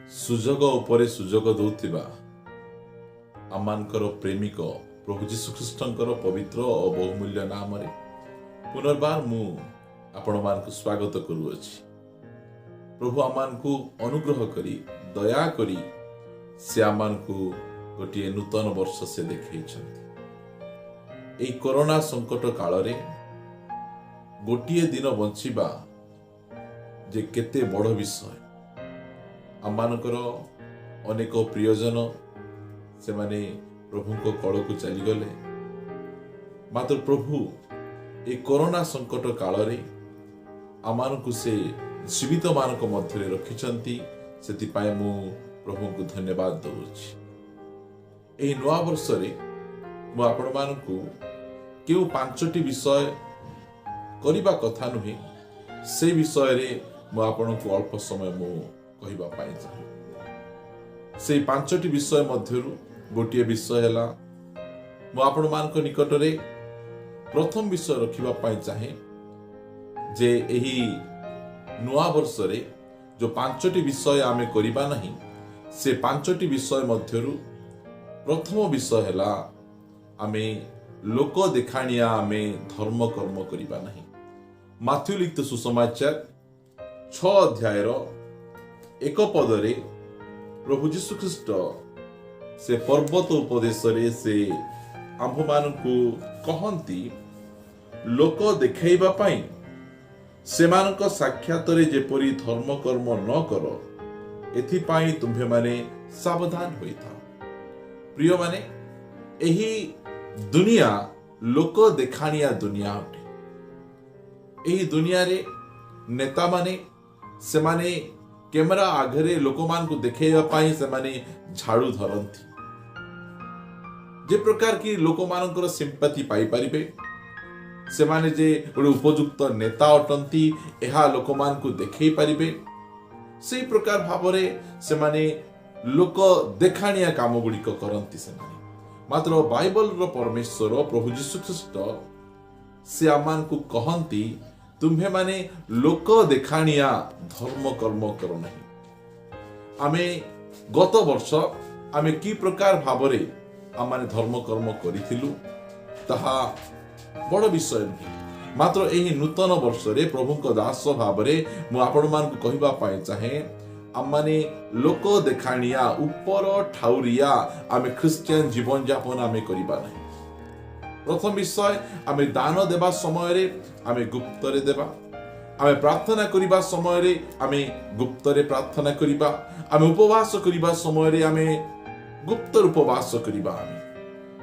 सुजोग उपरे सुजोग दौथिबा आमानकर प्रेमिक प्रभु जीशु ख्रीष्टंकर पवित्र और बहुमूल्य नाम रे पुनर्बार मु आपण मानक स्वागत करूअछि। प्रभु आमानकु अनुग्रह करी दया करी से आमानकु गोटे नूतन वर्ष से देखैछन्ति। एई कोरोना संकट काल रे गोटे दिन बंचिबा जे केते बड़ विषय। आमानकर अनेक प्रियजन से माने प्रभु को कल को चली गले, मात्र प्रभु ए कोरोना संकट काल रे आमानकु से जीवित मानक मध्य रखिछन्ति। सेति पाए मु प्रभु को धन्यवाद दउछि। एही नवा वर्ष रे मु आपण मानकु केउ पांचटी विषय करिबा कथा नुहे, से विषय रे मु आपनको अल्प समय मु कहिबा पाई चाहे। से पांचटी विषय मध्यरु गोटे विषय हैला मु आपण मानक निकट रे प्रथम विषय रखिबा पाई चाहे जे एही नुआ वर्ष रे जो पांचटी विषय आमे करिबा नहीं, से पांचटी विषय मध्यरु प्रथम विषय हैला आमे लोक देखाणिया आमे धर्म कर्म करिबा नहीं। माथ्यू लिखित सुसमाचार 6 अध्याय 1 पदरे प्रभु जीशु ख्रीष्ट से पर्वत उपदेश रे से आंभ मानकु कहंती लोक देखाइबा पाई सेमानक साक्षात रे जेपरी धर्म कर्म न कर, एथि पाई तुम्हे माने सावधान होइथा। प्रिय माने एही दुनिया लोक देखाणिया दुनिया अटे। एही दुनिया रे नेता माने से माने कैमरा आगरे लोक मान को देखेबा पाई से माने झाड़ू धरंती। जे प्रकार की लोक मानकर सिंपैथी पाई परिबे, से माने जे गोटे उपयुक्त नेता अटंती एहा लोक मान को देखै परिबे, सेही प्रकार भावरे से माने लोक देखाणिया काम गुडी को करंती। से माने मात्र बाइबल रो परमेश्वर प्रभु जीशु ख्रीष्ट से आमान को कहंती तुम्हे माने लोक देखाणिया धर्म कर्म करो नहीं। आमे गत वर्ष आमे की प्रकार भावरे आमाने धर्म कर्म करिथिलु ताहा बड़ विषय नहीं। मात्र एही नूतन वर्ष रे प्रभु को दास भावरे मु आपण मान को कहिबा पाए चाहे आमाने लोक देखाणिया ऊपर ठाउरिया आमे क्रिश्चियन जीवन यापन आमे करिबा नहीं। प्रथम विषय आमे दान देबा समय रे आमे गुप्त रे देबा, आमे प्रार्थना करिबा समय रे आमे गुप्त रे प्रार्थना करिबा, आमे उपवास करिबा समय रे आमे गुप्त उपवास करिबा। आमे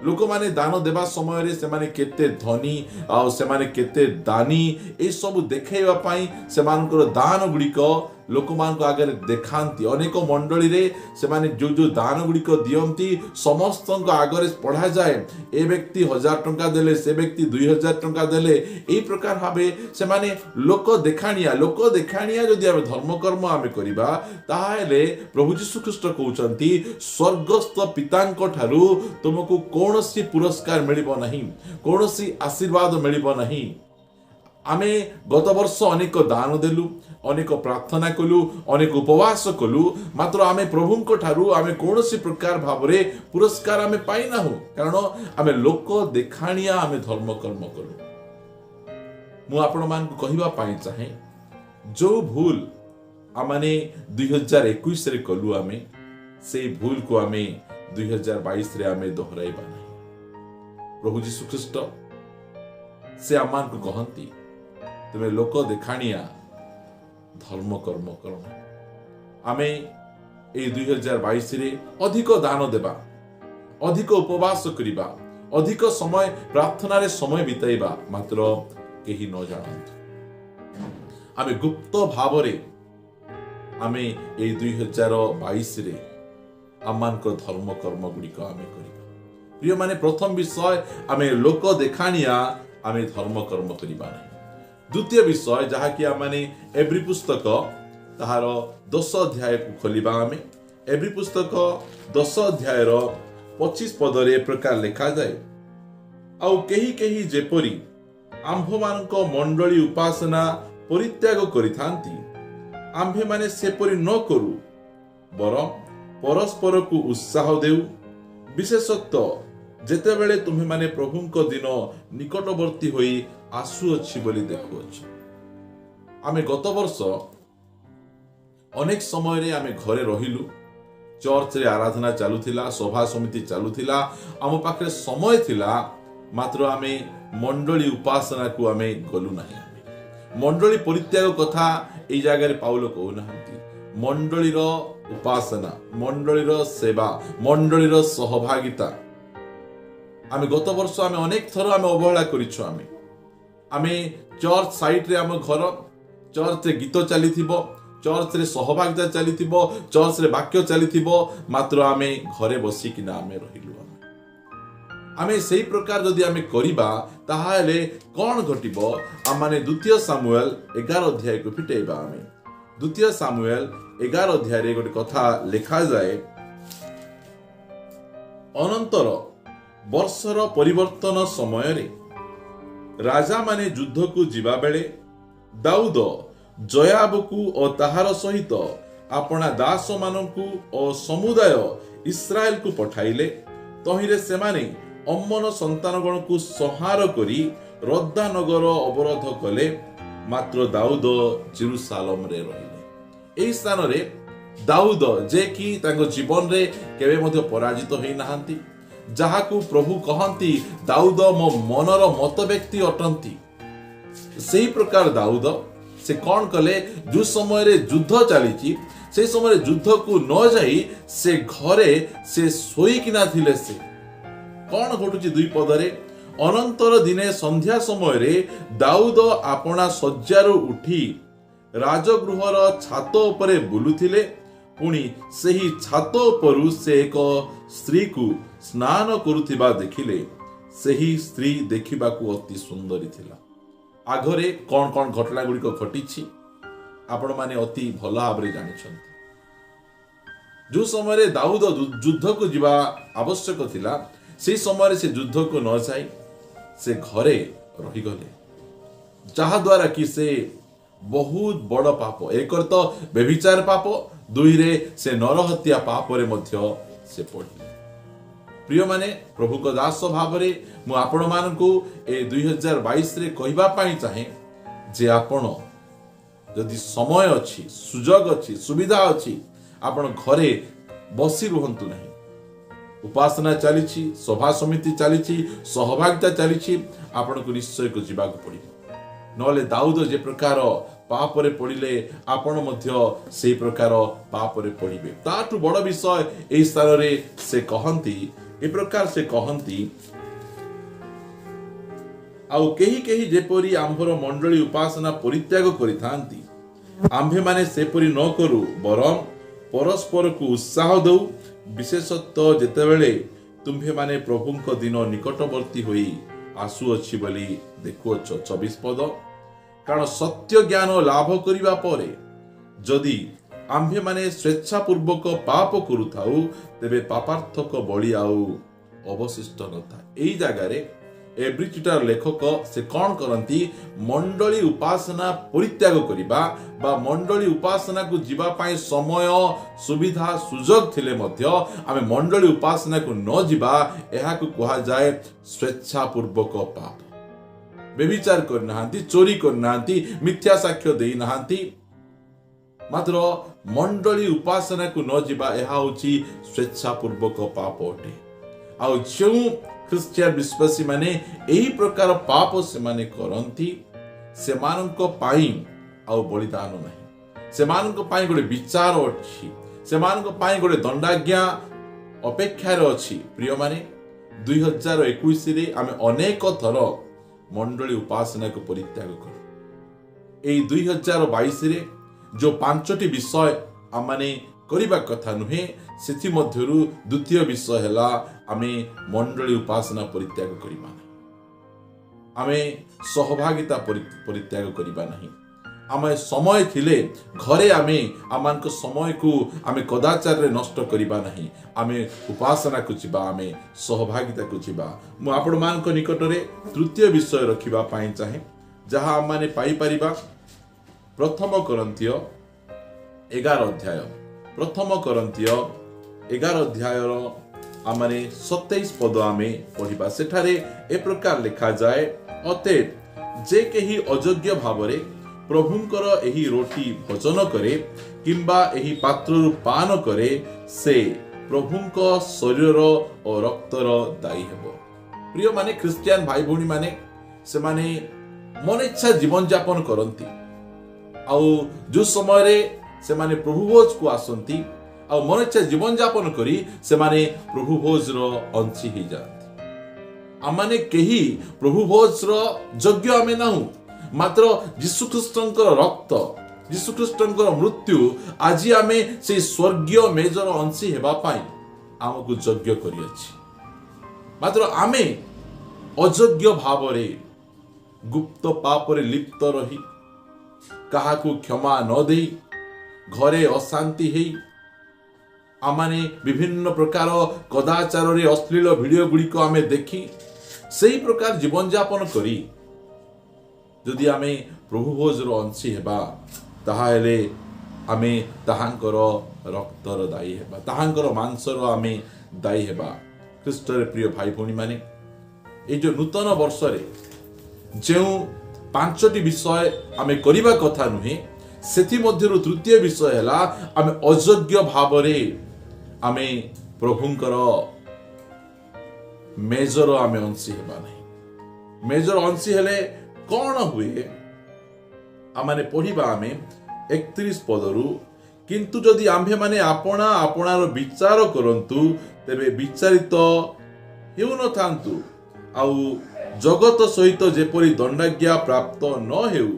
लोक माने दान देबा समय रे से माने केते धनी आ से माने केते दानी ए सब देखाइबा पाई से मानकर दान गुडी को लोक मान को आगे देखांती। अनेक मंडली रे से माने जो दान गुडी को दियंती समस्त को आगे पढ़ा जाए। ए व्यक्ति 1000 टंका देले, से व्यक्ति 2000 टंका देले, एई प्रकार भाबे से माने लोक देखाणिया जदि आमे धर्म कर्म आमे करिबा ताहेले प्रभु जीशु ख्रीष्ट कहउचंती स्वर्गस्थ पितांको ठारू तुमको कोनोसी पुरस्कार मिलिबो नहीं, कोनोसी आशीर्वाद मिलिबो नहीं। आमे गत वर्ष अनेक दान देलु, अनेक प्रार्थना कलु, अनेक उपवास कलु, मात्र आमे प्रभु को ठारू आमे कोनोसी प्रकार भावरे पुरस्कार आमे पाई ना हो, कारण आमे लोक देखाणिया आमे धर्म कर्म कलु। मु आपण मान को कहिबा पाई चाहे जो भूल आमाने 2021 रे कलु आमे से भूल को आमे 2022 रे आमे दोहराइबा नहीं। प्रभु जीशु ख्रीष्ट से आमान को कहंती तुमे लोक देखाणिया धर्म कर्म करना। आमे ए 2022 रे अधिक दान देबा, अधिक उपवास करिबा, अधिक समय प्रार्थना रे समय बिताइबा, मात्र केही न जानंतु। आमे गुप्त भावरे आमे ए 2022 रे आमान को धर्म कर्म गुडी को आमे करिबा। प्रिय माने प्रथम विषय आमे लोक देखाणिया आमे धर्म कर्म करिबा नहीं। द्वितीय विषय जहा कि आमाने एब्री पुस्तक ताहार 10 अध्याय को खोलिबा। आमे एब्री पुस्तक 10 अध्याय 25 पदरे प्रकार लिखा जाए, आउ केही केही जेपरी आंभ मानक मंडली उपासना परित्याग करिथांती, आंभे माने सेपरी न करू, बरं परस्पर को उत्साह देउ विशेषतः जेतेबेले तुम्हें माने प्रभुंक दिन निकटवर्ती होई आसुअछि बोली देखुअछि। आमे गत वर्ष अनेक समय रे आमे घरे रहिलु, चर्च रे आराधना चालुथिला, सभा समिति चालुथिला, आम पाखे समय थिला, मात्र आमे मंडली उपासना को आमे गलु नाही। मंडली परित्याग कथा एई जगह रे पाउल कहू नाहंती। मंडलीर उपासना, मंडलीर सेवा, मंडलीर सहभागिता आमे गत वर्ष आमे अनेक थर आमे अवहेला करिछु। आमे चर्च साइट रे आम घर चर्च रे गीत चलीथिबो, चर्च रे सहभागिता चलीथिबो, चर्च रे वाक्य चलीथिबो, मात्र आमे घरे बसी किना आमे रहिलु। आमे सेही प्रकार जदि आमे करिबा ताहाले कोन घटिबो? आम माने द्वितीय सामुएल 11 अध्याय को फिटेबा। आमे द्वितीय सामुएल 11 अध्याय रे गोटे कथा लिखा जाए, अनंतर वर्षर परिवर्तन समय रे राजा माने युद्ध को जीवा बेले दाऊद जोआब को और ताहार सहित अपना दास माननकु और समुदाय इस्राएल को पठाइले। तहिरे सेमाने अम्मन संतानगण को संहार करी रद्दा नगर अवरोध कले, मात्र दाऊद जेरुसालेम रे रहिले। एही स्थान रे दाऊद जे कि तांको जीवन रे केबे मध्य पराजित होई नाहंती, जहाकू प्रभु कहंती दाऊद मो मनर मत व्यक्ति अटंती, सेही प्रकार दाऊद से कौन कले? जो समय रे युद्ध चली से समय युद्ध को न जाई से घरे से सोई किना थिले। से कौन घटुची? 2 पदरे अनंतर दिने संध्या समय रे दाऊद अपना शज्यारू उठी राजगृहर छात उपरे बुलुथिले। पुणी सेही छात उपरु से एक स्त्री को स्नान करुथिबा देखिले। सेही स्त्री देखिबाकू अति सुंदरी थिला। आगरे कौन कौन घटना गुड़िक घटी आपण माने अति भल भाव जानी। जो समय दाऊद युद्ध को जीवा आवश्यक थिला, से समय से युद्ध को न जाई से घरे रही गले, जहा द्वारा कि से बहुत बड़ पाप, एक तो व्यभिचार पाप, 2 रे से नरहत्या पाप रे मध्य से पड़े। प्रिय माने प्रभु को दास भाव रे मु आपण मानकू ए 2022 रे कहिबा पाई चाहे जे आपण जदि समय अछि, सुजोग अछि, सुविधा अछि, आपण घरे बसी रुहंतु नहीं। उपासना चली, सभा समिति चली, सहभागिता चली, आपण को निश्चय को जीवा को पड़िबो। नले दाऊद जे प्रकार पाप रे पड़िले आपण मध्य से प्रकार पाप रे पड़िबे। ताठु बड़ विषय एई स्थान रे से कहंती, ए प्रकार से कहंती, आउ केही केही जेपरी आंभर मंडली उपासना परित्याग करिथांती, आंभे माने सेपरी न करू, बरं परस्पर को उत्साह दऊ, विशेषतः जेतेबेले तुम्भे माने प्रभुंक दिन निकटवर्ती होई आसुअछि बोली देखुअछ। 24 पद, कारण सत्य ज्ञान लाभ करिबा परे जदि आंभे माने स्वेच्छापूर्वक पाप करुथाउ, तेबे पापार्थक बलि आउ अवशिष्ट नथा। एई जगह रे एब्रिचिटार लेखक से कौन करती? मंडली उपासना परित्याग करिबा बा मंडली उपासना को जीवा पाई समय सुविधा सुजोग थिले मध्य आमे मंडली उपासना को न जीवा, एहा को कहा जाए स्वेच्छापूर्वक पाप। व्यभिचार करनाहांती, चोरी करनाहांती, मिथ्या साक्ष्य देई नाहांती, मात्र मंडली उपासना को न जीवा एहा होची स्वेच्छापूर्वक पाप अटे। आउ जो ख्रिस्टियन विश्वासी माने एही प्रकार पाप से माने करंती, से माननको पाई आउ बलिदान नहीं, से माननको पाई गोटे विचार अछि, से माननको पाई गोटे दंडाज्ञा अपेक्षा रे अछि। प्रिय माने 2021 रे आमे अनेक थर मंडली उपासना को परित्याग करू। एई 2022 रे जो 5टी विषय आमाने करिबा कथा नुहे, सेथि मध्यरु द्वितीय विषय हैला आमे मंडली उपासना परित्याग करिबा नहीं, आमे सहभागिता परित्याग करिबा नहीं। आमे समय थिले घरे आमे आमानक समय को आमे कदाचार रे नष्ट करिबा नहीं, आमे उपासना को जिबा, आमे सहभागिता को जिबा। मु आपण मानक निकट रे तृतीय विषय रखिबा पाई चाहे, जहा आमाने पाई परिबा प्रथम कोरिन्थियो 11 अध्याय प्रथम करंतिय 11 अध्यायर आमने 27 पद आमे पढ़िबा। सेठारे ए प्रकार लिखा जाए, अतएव जे केही अयोग्य भावरे प्रभुंकर एही रोटी भोजन करे किंबा एही पात्ररु पान करे से प्रभुंक शरीर और रक्तर दायी हेबो। प्रिय माने क्रिश्चियन भाई भौणी माने से माने मन इच्छा जीवन जापन करती आउ जो समय रे से माने प्रभु भोज को आसंती आ मन इच्छा जीवन जापन करी से माने प्रभु भोज रो अंशी ही जाती। आमाने केही प्रभु भोज रो योग्य आमे नाहु, मात्र यीशु ख्रीष्टंकर रक्त यीशु ख्रीष्टंकर मृत्यु आज आमे से स्वर्गीय मेजर अंशी हेबा पाई आमको योग्य करी अछि। मात्र आमे अयोग्य भावरे गुप्त पापरे लिप्त रही काहाकू क्षमा न देई घरे अशांति हेई आमाने विभिन्न प्रकार कदाचार रे अश्लील वीडियो गुड़िक आमे देखी सही प्रकार जीवन जापन करी जदि आमे प्रभु भोजर अंशी हेबा ताहाले आमे ताहांकर रक्तर दायी हेबा, ताहांकर मांसर आमे दायी हेबा। ख्रीष्टर प्रिय भाई भौणी माने ए जो नूतन वर्ष रे जो 5टी विषय आमे करिबा कथा नुहे सेथि मध्यरु तृतीय विषय हला आमे अयोग्य भावरे आमे प्रभुंकर मेजर आमे अंशी हेबा नहीं। मेजर अंशी हेले कौन हुए आमाने पढ़िबा आमे 31 पदरु, किंतु जदि आम्भे माने आपणा आपणार विचार करंतु तेबे विचारित हेउ न थांतु आउ जगत सहित जेपरि दंडाज्ञा प्राप्त न हेउ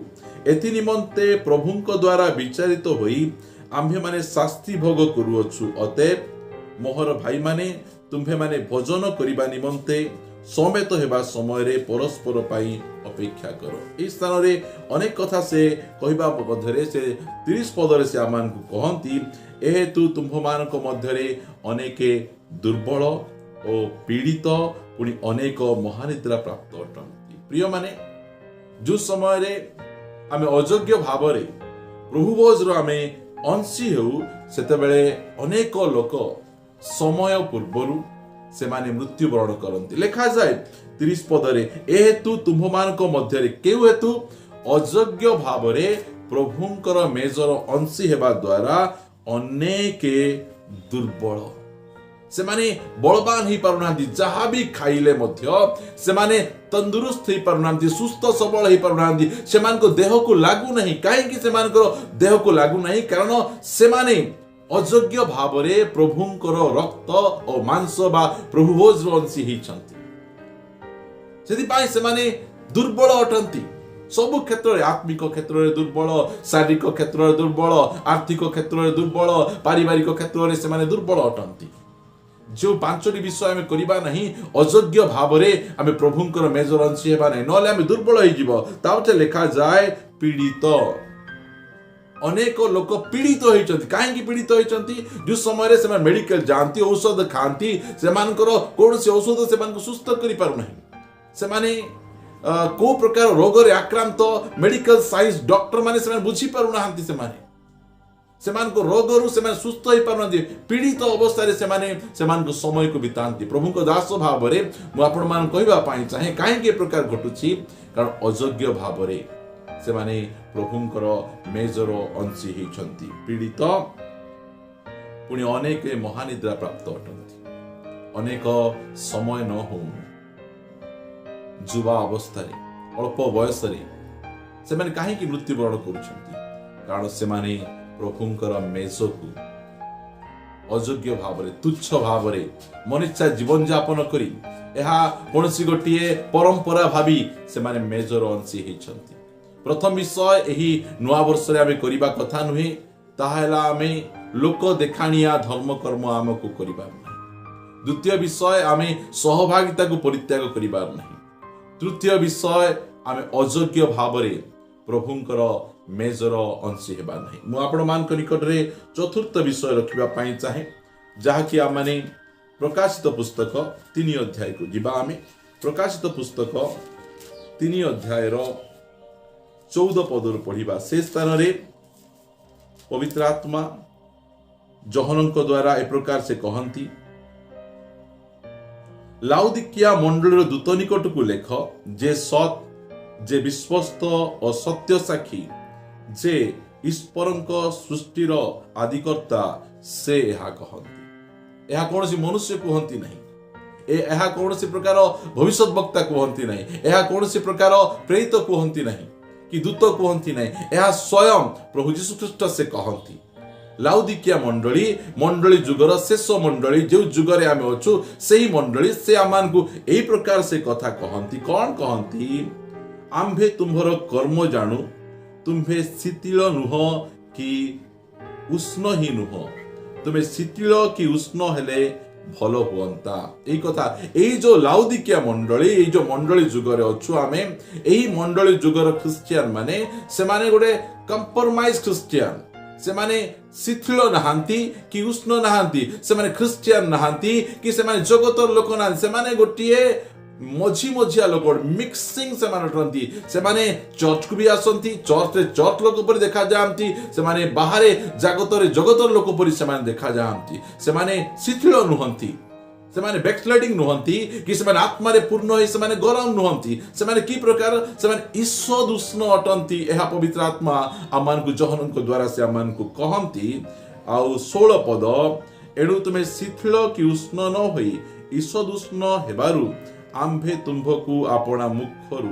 एथि निमंते प्रभुंक द्वारा विचारित होई आम्भे माने शास्ति भोग करूअछु। अतएव मोहर भाई माने तुम्भे माने भोजन करिबा निमंते समेत हेबा समय रे परस्पर पाई अपेक्षा करो। इस स्थान रे अनेक कथा से कहिबा मध्यरे से 30 पदरे से आमान को कहंती, एहेतु तुम्भ मानक मध्यरे अनेके दुर्बल ओ पीड़ित पुणी अनेक महानिद्रा प्राप्त अटंती। प्रिय माने जो समय रे आमे अयोग्य भावरे प्रभु भोज आमे अंशी हेउ सेतेबेले अनेक लोक समय पूर्वरु से माने मृत्यु वरण करंती। लिखा जाए 30 पदरे, एहेतु तुम्भ मानक मध्यरे केउ हेतु अयोग्य भावरे प्रभुंकर मेजर अंशी हेबा द्वारा अनेके दुर्बल से माने बलवान ही पारुनांती, जहा भी खाइले मध्य से माने तंदुरुस्त ही पारुनांती, सुस्थ सबल ही पारुनांती, से मान को देह को लागू नहीं। काहे कि से मान को देह को लागू नहीं कारण से माने अयोग्य भावरे प्रभुंकर रक्त और मांस बा प्रभु भोज अंशी ही छंती। सेति पाई से माने दुर्बल अटंती सबु क्षेत्र रे, आत्मिक क्षेत्र रे दुर्बल, शारीरिक क्षेत्र रे दुर्बल, आर्थिक क्षेत्र रे दुर्बल, पारिवारिक क्षेत्र रे से माने दुर्बल अटंती। जो 5टी विषय आमे करिबा नहीं अयोग्य भावरे आमे प्रभुंकर मेजर अंशी हेबा नहीं, नले आमे दुर्बल होई जिवो। ताउते लिखा जाए पीड़ित, अनेक लोक पीड़ित होइचंती। काहेकि पीड़ित होइचंती? जो समय रे से मेडिकल जानती, औषध खांती, से मानकर कोनसी औषध से मानको सुस्थ करि पारु नहीं। से माने को प्रकार रोग रे आक्रांत मेडिकल साइंस डॉक्टर माने से बुझी पारु नाहंती। से मान को रोग रु से सुस्थ होई पारु, पीड़ित अवस्था रे से मान को समय को बितांती। प्रभु को दास भाव रे मु आपण मान कहबा पाई चाहे काहेकि प्रकार घटुची कारण अयोग्य भाव रे से माने प्रभुंकर मेजर अंशी ही छंती, पीड़ित पुणी अनेक महानिद्रा प्राप्त अटंती। अनेक समय न हो जुवा अवस्था रे अल्प बयस रे से माने काहेकि मृत्युवरण करूछंती कारण से माने प्रभुंकर मेज को अयोग्य भाव रे तुच्छ भाव रे मनिच्छा जीवन जापन करी एहा कोनसी गोटिए परंपरा भावी से माने मेजर अंशी ही छंती। प्रथम विषय एही नुआ वर्ष रे आमे करिबा कथा नुहे, ताहाला आमे लोक देखानिया धर्म कर्म आमको करिबार नहीं। द्वितीय विषय आमे सहभागिता को परित्याग करिबार नहीं। तृतीय विषय आमे अयोग्य भाव रे प्रभुंकर मेजर अंशी हेबा नहीं। मु आपण मान निकट रे चतुर्थ विषय रखिबा पाई चाहे, जहा कि आमाने प्रकाशित पुस्तक 3 अध्याय को जिबा। आमे प्रकाशित पुस्तक 3 अध्याय रो 14 पदर पढ़िबा। से स्थान रे पवित्र आत्मा जहनଙ୍କ द्वारा ए प्रकार से कहती, लाउदिकिया मंडल दूत निकट को लेख, जे सत, जे विश्वस्त और सत्य साक्षी, जे ईश्वरଙ୍କ सृष्टिर आदिकर्ता, से यह कहती। यह कौन सी मनुष्य कहती नहीं, यह कौन सी प्रकार भविष्य वक्ता कहती नहीं, यह कौन सी प्रकार प्रेरित कहती नहीं कि दूत कहती नहीं, यह स्वयं प्रभु यीशु ख्रीष्ट से कहती। लाउदिकिया मंडली जुगर शेष मंडली जो जुगरे आम अच्छु से ही मंडली से आम को यही प्रकार से कथा कहती। कौन कहती? आम्भे तुम्हार कर्म जानू, तुम्हें शिथिल नुह कि उष्ण ही नुह, तुम्हें शिथिल कि उष्ण हेले भल हुअंता। यही कथा यही जो लाउदिकिया मंडली, यही जो मंडली जुगरे अच्छु आमे, यही मंडली जुगर ख्रिस्टियन माने से माने गोटे कंप्रोमाइज ख्रिस्टियन, से माने शिथिल नहांती कि उष्ण नहांती, से माने ख्रिस्टियन नहांती कि से माने जगतर लोक नहांती, से माने गोटिए मझी मझिया लोक मिक्सिंग से माने उठंती, से माने चर्च को भी आसंती, चर्च रे चर्च लोक पर देखा जाती, से माने बाहरे जगतर जगतर लोक पर से माने देखा जाती, से माने शिथिल नुहंती, से माने बैकस्लाइडिंग नुहंती कि से माने आत्मा रे पूर्ण होई से माने गरम नुहंती, से माने की प्रकार से माने ईश्वर उष्ण अटंती। यह पवित्र आत्मा आमान को जहन को द्वारा से आमान को कहंती। आउ 16 पद, एणु तुमे शिथिल कि उष्ण न होई ईश्वर उष्ण हेबारु आम्भे तुम्भकु आपणा मुखरु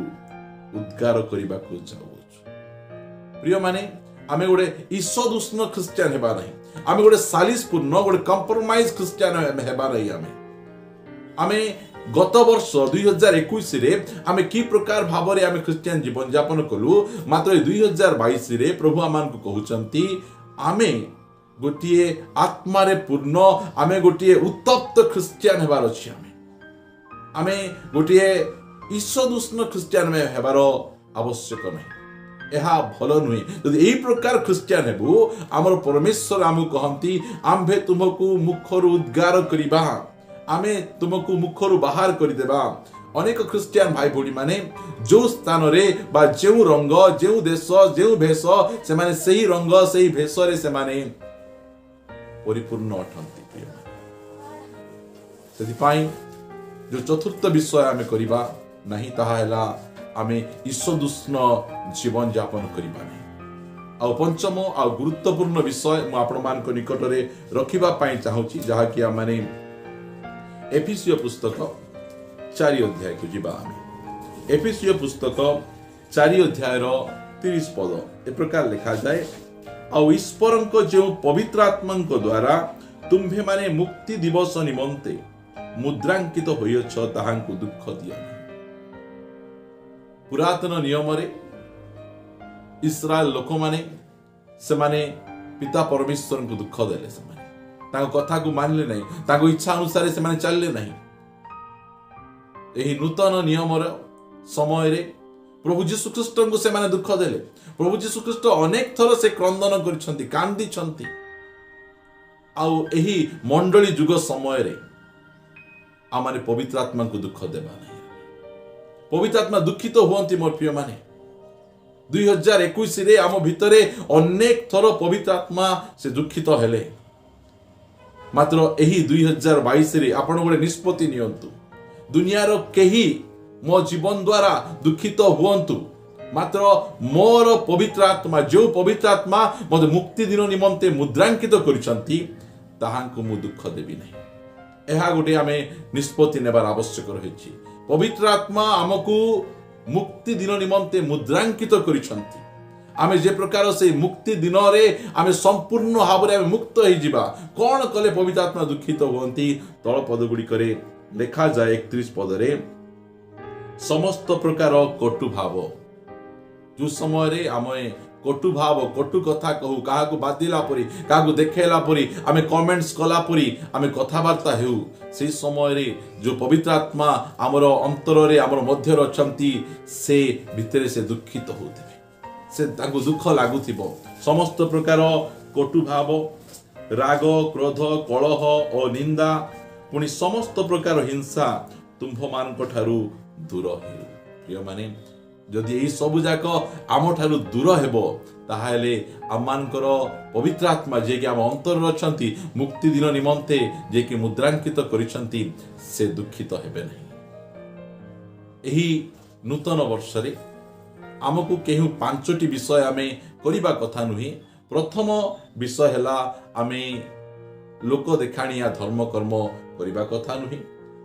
उद्गार करबा को जाउछु। प्रिय माने आमे गोटे ईश्वर उष्ण ख्रिस्टियन हेबा नहीं, आमे गोटे सालिसपूर्ण गोटे कंप्रोमाइज ख्रिस्टियन हेबा नहीं। आमे गत वर्ष 2021 रे आमे की प्रकार भाव रे आमे ख्रिस्टियन जीवन यापन कलु, मात्र 2022 रे प्रभु आमान को कहउचंती आमे गोटिए आत्मा रे पूर्ण, आमे गोटिए उत्तप्त ख्रिस्टियन हेबार अछि। आमे गोटिए ईश्वर उष्ण ख्रिस्टियन में हेबार आवश्यक नहीं, यह भल नुहे। यदि यही प्रकार ख्रिस्टियन हेबु, आमर परमेश्वर आमु कहंती आम्भे तुमको मुखरु उद्गार करिबा, आमे तुमको मुखरु बाहर करिदेबा। अनेक ख्रिस्टियन भाई भौणी माने जो स्थान रे बा जेउ रंग, जेउ देश, जेउ भेष, से माने सही रंग सही भेष रे से माने परिपूर्ण अटंती। प्रिय सेति पाई जो चतुर्थ विषय आमे करिबा नहीं, ताहा हैला आमे ईश्वर उष्ण जीवन यापन करिबा नहीं। आ पंचम आ गुरुत्वपूर्ण विषय मु आपण मान को निकट रे रखिबा पाई चाहूची, जहा कि माने एफिसियो पुस्तक 4 अध्याय को जिबा। आमे एफिसियो पुस्तक 4 अध्याय रो 30 पद ए प्रकार लिखा जाए, आ ईश्वरंक जो पवित्र आत्मांक द्वारा तुम्भे माने मुक्ति दिवस निमंते मुद्रांकित होइछ ताहांकु दुख दिया। पुरातन नियम रे इस्राएल लोक माने से माने पिता परमेश्वर को दुख देले, से माने ताको कथा को मानले नहीं, ताको इच्छा अनुसार से माने चलले नहीं। एही नूतन नियम रे समय रे प्रभु यीशु ख्रीष्ट को से माने दुख देले। प्रभु यीशु ख्रीष्ट अनेक थर से क्रंदन करिसंती, कांदी छंती। आउ एही मंडली जुग समय रे आमाने पवित्र आत्मा को दुख देबा नहीं। पवित्र आत्मा दुखित हुअंती मोर प्रिय माने। 2021 रे आम भितरे अनेक थर पवित्र आत्मा से दुखित हेले, मात्र एही 2022 रे आपण गोटे निष्पत्ति नियंतु। दुनिया रो केही मो जीवन द्वारा दुखित हुअंतु, मात्र मोर पवित्र आत्मा, जो पवित्र आत्मा मते मुक्ति दिन निमंते मुद्रांकित करिसंती, ताहांकु मु दुख देबी नहीं। यह गोटे आमे निष्पत्ति नेबार आवश्यक रही। पवित्र आत्मा आमको मुक्ति दिन निमंते मुद्रांकित करिसंती। आमे जे प्रकार से मुक्ति दिन रे आमे संपूर्ण भाव रे आमे मुक्त होई जिबा। कोन कले पवित्र आत्मा दुखित होंती? तळ पद गुडी करे लिखा जाए 31 पद रे, समस्त प्रकार कटु भाव, जो समय रे आमे कटु भाव कटु कथा कहू, काहा को बादिला परी, काहा को देखेला परी, आमे कमेंट्स कला परी आमे कथावार्ता हेउ, से समय रे जो पवित्र आत्मा आमर अंतर रे आमर मध्य अछंती, से भितरे से दुखित होथिबे, से ताको दुख लागुथिबो। समस्त प्रकार कटु भाव, राग, क्रोध, कलह और निंदा, पुणी समस्त प्रकार हिंसा तुम्भ मान ठारू दूर हेउ। प्रिय माने जदि यही सबु जाक आम ठारू दूर हेबो ताहाले आमानकर पवित्र आत्मा जे कि आम अंतर अछंती मुक्ति दिन निमंते जे कि मुद्रांकित करिसंती से दुखित हेबे नहीं। एही नूतन वर्ष रे आमको केहू 5टी विषय आमे करिबा कथा नुहे। प्रथम विषय हैला आमे लोक देखाणिया धर्म कर्म करिबा कथा नुहे,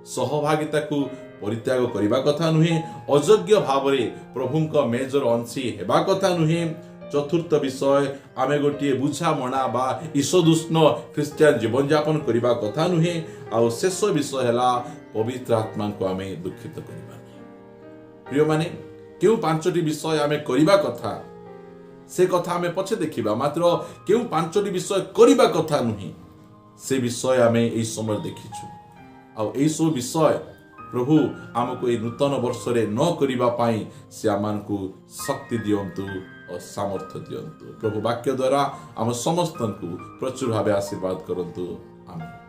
सहभागिता को परित्याग करिबा कथा नुहे, अयोग्य भाव रे प्रभुंक मेजर अंशी हेबा कथा नुहे। चतुर्थ विषय आमे गोटे बुझा मना बा ईशदुष्ण ख्रिस्टियन जीवन यापन करिबा कथा नुहे। आ शेष विषय हैला पवित्र आत्मा को आमे दुखित करिबा नहीं। प्रिय माने केउ 5टी विषय आमे करिबा कथा से कथा आमे पछे देखिबा, मात्र केउ 5टी विषय करिबा कथा नुहे से विषय आमे एई समय देखिछु। आ एई सब विषय प्रभु आमको ए नूतन वर्ष रे न करिबा पाई से आमानकु शक्ति दियंतु और सामर्थ्य दियंतु। प्रभु वाक्य द्वारा आम समस्तंकु प्रचुर भावे आशीर्वाद करंतु। आमीन।